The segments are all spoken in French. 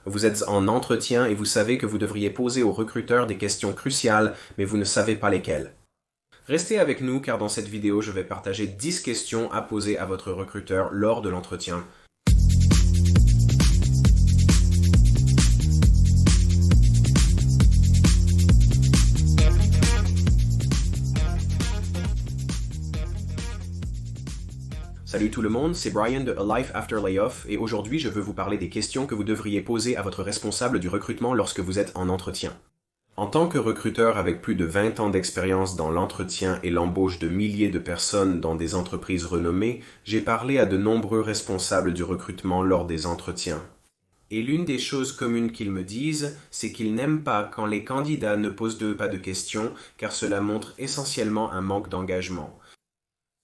Vous êtes en entretien et vous savez que vous devriez poser au recruteur des questions cruciales, mais vous ne savez pas lesquelles. Restez avec nous car dans cette vidéo, je vais partager 10 questions à poser à votre recruteur lors de l'entretien. Salut tout le monde, c'est Brian de A Life After Layoff et aujourd'hui je veux vous parler des questions que vous devriez poser à votre responsable du recrutement lorsque vous êtes en entretien. En tant que recruteur avec plus de 20 ans d'expérience dans l'entretien et l'embauche de milliers de personnes dans des entreprises renommées, j'ai parlé à de nombreux responsables du recrutement lors des entretiens. Et l'une des choses communes qu'ils me disent, c'est qu'ils n'aiment pas quand les candidats ne posent pas de questions car cela montre essentiellement un manque d'engagement.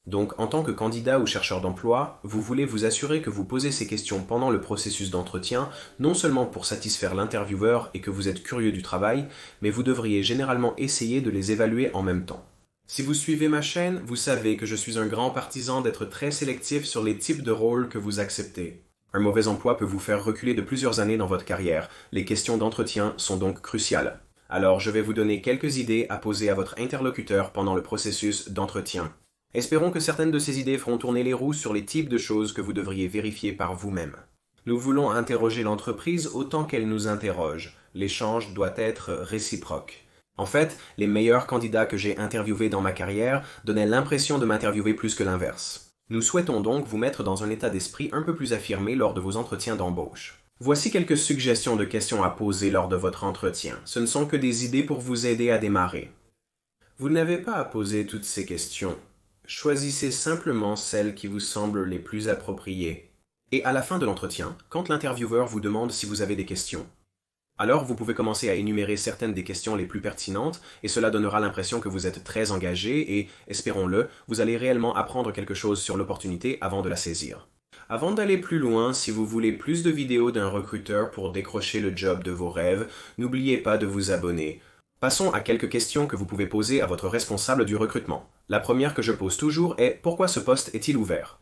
Donc, en tant que candidat ou chercheur d'emploi, vous voulez vous assurer que vous posez ces questions pendant le processus d'entretien, non seulement pour satisfaire l'intervieweur et que vous êtes curieux du travail, mais vous devriez généralement essayer de les évaluer en même temps. Si vous suivez ma chaîne, vous savez que je suis un grand partisan d'être très sélectif sur les types de rôles que vous acceptez. Un mauvais emploi peut vous faire reculer de plusieurs années dans votre carrière. Les questions d'entretien sont donc cruciales. Alors, je vais vous donner quelques idées à poser à votre interlocuteur pendant le processus d'entretien. Espérons que certaines de ces idées feront tourner les roues sur les types de choses que vous devriez vérifier par vous-même. Nous voulons interroger l'entreprise autant qu'elle nous interroge. L'échange doit être réciproque. En fait, les meilleurs candidats que j'ai interviewés dans ma carrière donnaient l'impression de m'interviewer plus que l'inverse. Nous souhaitons donc vous mettre dans un état d'esprit un peu plus affirmé lors de vos entretiens d'embauche. Voici quelques suggestions de questions à poser lors de votre entretien. Ce ne sont que des idées pour vous aider à démarrer. Vous n'avez pas à poser toutes ces questions. Choisissez simplement celles qui vous semblent les plus appropriées. Et à la fin de l'entretien, quand l'intervieweur vous demande si vous avez des questions, alors vous pouvez commencer à énumérer certaines des questions les plus pertinentes et cela donnera l'impression que vous êtes très engagé et, espérons-le, vous allez réellement apprendre quelque chose sur l'opportunité avant de la saisir. Avant d'aller plus loin, si vous voulez plus de vidéos d'un recruteur pour décrocher le job de vos rêves, n'oubliez pas de vous abonner. Passons à quelques questions que vous pouvez poser à votre responsable du recrutement. La première que je pose toujours est « Pourquoi ce poste est-il ouvert ?»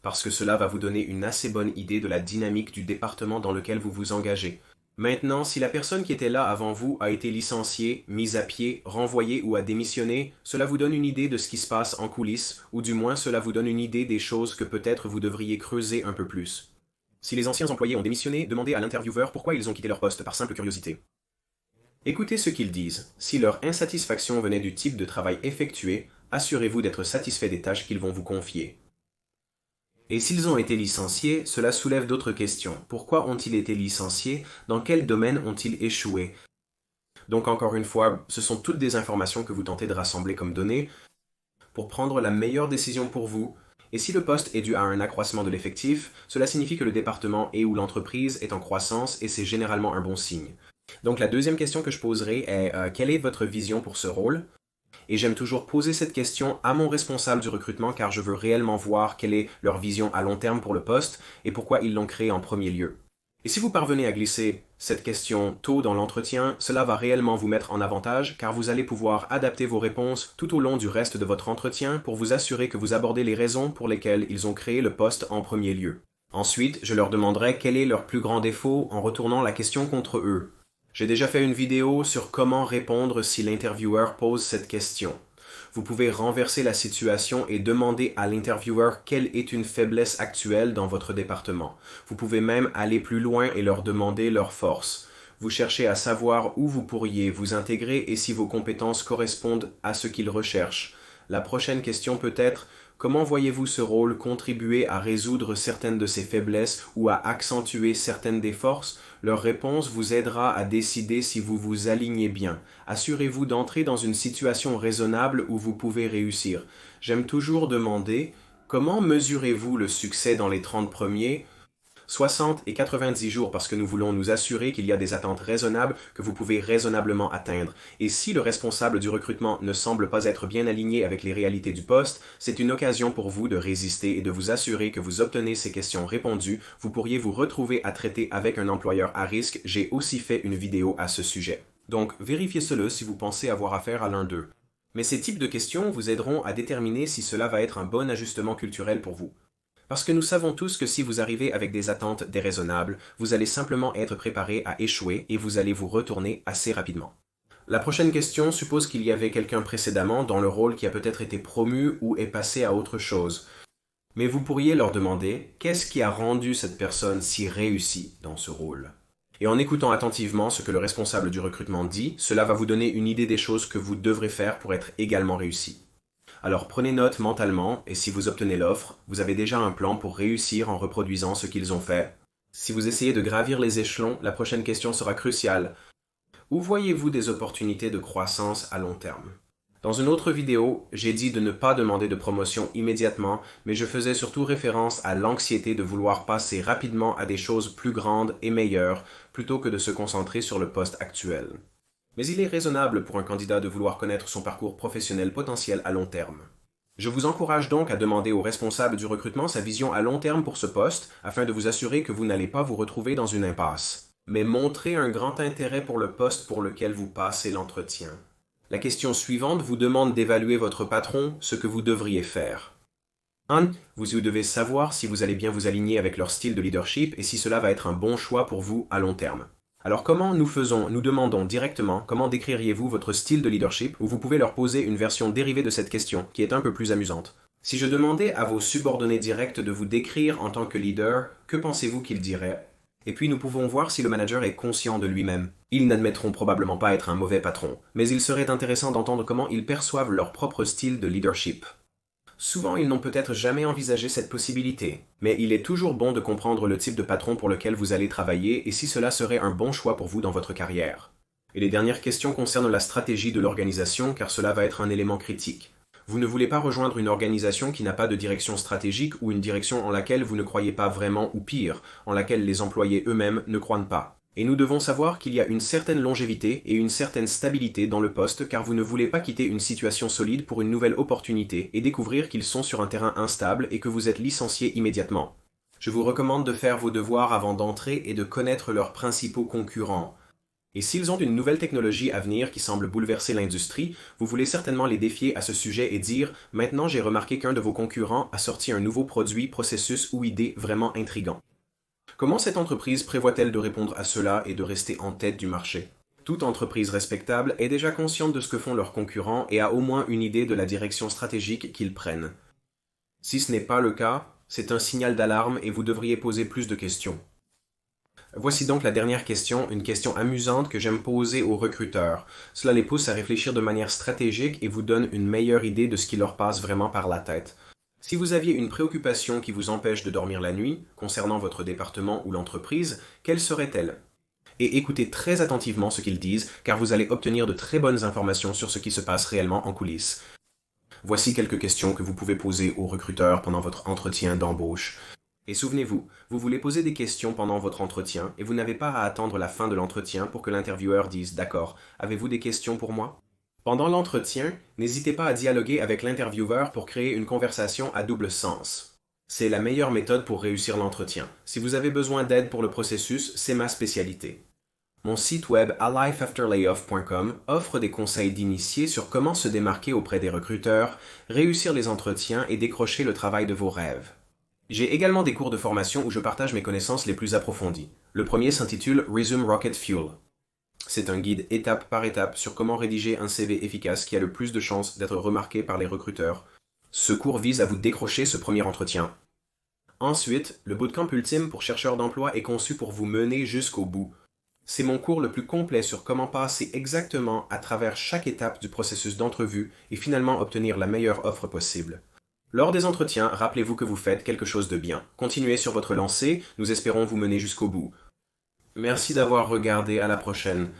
Parce que cela va vous donner une assez bonne idée de la dynamique du département dans lequel vous vous engagez. Maintenant, si la personne qui était là avant vous a été licenciée, mise à pied, renvoyée ou a démissionné, cela vous donne une idée de ce qui se passe en coulisses, ou du moins cela vous donne une idée des choses que peut-être vous devriez creuser un peu plus. Si les anciens employés ont démissionné, demandez à l'intervieweur pourquoi ils ont quitté leur poste par simple curiosité. Écoutez ce qu'ils disent. Si leur insatisfaction venait du type de travail effectué, assurez-vous d'être satisfait des tâches qu'ils vont vous confier. Et s'ils ont été licenciés, cela soulève d'autres questions. Pourquoi ont-ils été licenciés? Dans quel domaine ont-ils échoué? Donc encore une fois, ce sont toutes des informations que vous tentez de rassembler comme données pour prendre la meilleure décision pour vous. Et si le poste est dû à un accroissement de l'effectif, cela signifie que le département et ou l'entreprise est en croissance et c'est généralement un bon signe. Donc la deuxième question que je poserai est quelle est votre vision pour ce rôle? Et j'aime toujours poser cette question à mon responsable du recrutement car je veux réellement voir quelle est leur vision à long terme pour le poste et pourquoi ils l'ont créé en premier lieu. Et si vous parvenez à glisser cette question tôt dans l'entretien, cela va réellement vous mettre en avantage car vous allez pouvoir adapter vos réponses tout au long du reste de votre entretien pour vous assurer que vous abordez les raisons pour lesquelles ils ont créé le poste en premier lieu. Ensuite, je leur demanderai quel est leur plus grand défaut en retournant la question contre eux. J'ai déjà fait une vidéo sur comment répondre si l'intervieweur pose cette question. Vous pouvez renverser la situation et demander à l'intervieweur quelle est une faiblesse actuelle dans votre département. Vous pouvez même aller plus loin et leur demander leurs forces. Vous cherchez à savoir où vous pourriez vous intégrer et si vos compétences correspondent à ce qu'ils recherchent. La prochaine question peut être « Comment voyez-vous ce rôle contribuer à résoudre certaines de ces faiblesses ou à accentuer certaines des forces ?» Leur réponse vous aidera à décider si vous vous alignez bien. Assurez-vous d'entrer dans une situation raisonnable où vous pouvez réussir. J'aime toujours demander « Comment mesurez-vous le succès dans les 30 premiers ?» 60 et 90 jours parce que nous voulons nous assurer qu'il y a des attentes raisonnables que vous pouvez raisonnablement atteindre. Et si le responsable du recrutement ne semble pas être bien aligné avec les réalités du poste, c'est une occasion pour vous de résister et de vous assurer que vous obtenez ces questions répondues. Vous pourriez vous retrouver à traiter avec un employeur à risque. J'ai aussi fait une vidéo à ce sujet. Donc, vérifiez cela si vous pensez avoir affaire à l'un d'eux. Mais ces types de questions vous aideront à déterminer si cela va être un bon ajustement culturel pour vous. Parce que nous savons tous que si vous arrivez avec des attentes déraisonnables, vous allez simplement être préparé à échouer et vous allez vous retourner assez rapidement. La prochaine question suppose qu'il y avait quelqu'un précédemment dans le rôle qui a peut-être été promu ou est passé à autre chose. Mais vous pourriez leur demander qu'est-ce qui a rendu cette personne si réussie dans ce rôle. Et en écoutant attentivement ce que le responsable du recrutement dit, cela va vous donner une idée des choses que vous devrez faire pour être également réussi. Alors prenez note mentalement et si vous obtenez l'offre, vous avez déjà un plan pour réussir en reproduisant ce qu'ils ont fait. Si vous essayez de gravir les échelons, la prochaine question sera cruciale. Où voyez-vous des opportunités de croissance à long terme? Dans une autre vidéo, j'ai dit de ne pas demander de promotion immédiatement, mais je faisais surtout référence à l'anxiété de vouloir passer rapidement à des choses plus grandes et meilleures, plutôt que de se concentrer sur le poste actuel. Mais il est raisonnable pour un candidat de vouloir connaître son parcours professionnel potentiel à long terme. Je vous encourage donc à demander au responsable du recrutement sa vision à long terme pour ce poste, afin de vous assurer que vous n'allez pas vous retrouver dans une impasse. Mais montrez un grand intérêt pour le poste pour lequel vous passez l'entretien. La question suivante vous demande d'évaluer votre patron, ce que vous devriez faire. 1. Vous devez savoir si vous allez bien vous aligner avec leur style de leadership et si cela va être un bon choix pour vous à long terme. Alors comment nous demandons directement comment décririez-vous votre style de leadership ou vous pouvez leur poser une version dérivée de cette question qui est un peu plus amusante. Si je demandais à vos subordonnés directs de vous décrire en tant que leader, que pensez-vous qu'ils diraient? Et puis nous pouvons voir si le manager est conscient de lui-même. Ils n'admettront probablement pas être un mauvais patron, mais il serait intéressant d'entendre comment ils perçoivent leur propre style de leadership. Souvent, ils n'ont peut-être jamais envisagé cette possibilité, mais il est toujours bon de comprendre le type de patron pour lequel vous allez travailler et si cela serait un bon choix pour vous dans votre carrière. Et les dernières questions concernent la stratégie de l'organisation car cela va être un élément critique. Vous ne voulez pas rejoindre une organisation qui n'a pas de direction stratégique ou une direction en laquelle vous ne croyez pas vraiment ou pire, en laquelle les employés eux-mêmes ne croient pas. Et nous devons savoir qu'il y a une certaine longévité et une certaine stabilité dans le poste car vous ne voulez pas quitter une situation solide pour une nouvelle opportunité et découvrir qu'ils sont sur un terrain instable et que vous êtes licencié immédiatement. Je vous recommande de faire vos devoirs avant d'entrer et de connaître leurs principaux concurrents. Et s'ils ont une nouvelle technologie à venir qui semble bouleverser l'industrie, vous voulez certainement les défier à ce sujet et dire « Maintenant j'ai remarqué qu'un de vos concurrents a sorti un nouveau produit, processus ou idée vraiment intrigant. » Comment cette entreprise prévoit-elle de répondre à cela et de rester en tête du marché? Toute entreprise respectable est déjà consciente de ce que font leurs concurrents et a au moins une idée de la direction stratégique qu'ils prennent. Si ce n'est pas le cas, c'est un signal d'alarme et vous devriez poser plus de questions. Voici donc la dernière question, une question amusante que j'aime poser aux recruteurs. Cela les pousse à réfléchir de manière stratégique et vous donne une meilleure idée de ce qui leur passe vraiment par la tête. Si vous aviez une préoccupation qui vous empêche de dormir la nuit, concernant votre département ou l'entreprise, quelle serait-elle? Et écoutez très attentivement ce qu'ils disent, car vous allez obtenir de très bonnes informations sur ce qui se passe réellement en coulisses. Voici quelques questions que vous pouvez poser aux recruteurs pendant votre entretien d'embauche. Et souvenez-vous, vous voulez poser des questions pendant votre entretien et vous n'avez pas à attendre la fin de l'entretien pour que l'intervieweur dise « D'accord, avez-vous des questions pour moi ?» Pendant l'entretien, n'hésitez pas à dialoguer avec l'intervieweur pour créer une conversation à double sens. C'est la meilleure méthode pour réussir l'entretien. Si vous avez besoin d'aide pour le processus, c'est ma spécialité. Mon site web alifeafterlayoff.com offre des conseils d'initiés sur comment se démarquer auprès des recruteurs, réussir les entretiens et décrocher le travail de vos rêves. J'ai également des cours de formation où je partage mes connaissances les plus approfondies. Le premier s'intitule Resume Rocket Fuel. C'est un guide étape par étape sur comment rédiger un CV efficace qui a le plus de chances d'être remarqué par les recruteurs. Ce cours vise à vous décrocher ce premier entretien. Ensuite, le bootcamp ultime pour chercheurs d'emploi est conçu pour vous mener jusqu'au bout. C'est mon cours le plus complet sur comment passer exactement à travers chaque étape du processus d'entrevue et finalement obtenir la meilleure offre possible. Lors des entretiens, rappelez-vous que vous faites quelque chose de bien. Continuez sur votre lancée, nous espérons vous mener jusqu'au bout. Merci d'avoir regardé, à la prochaine.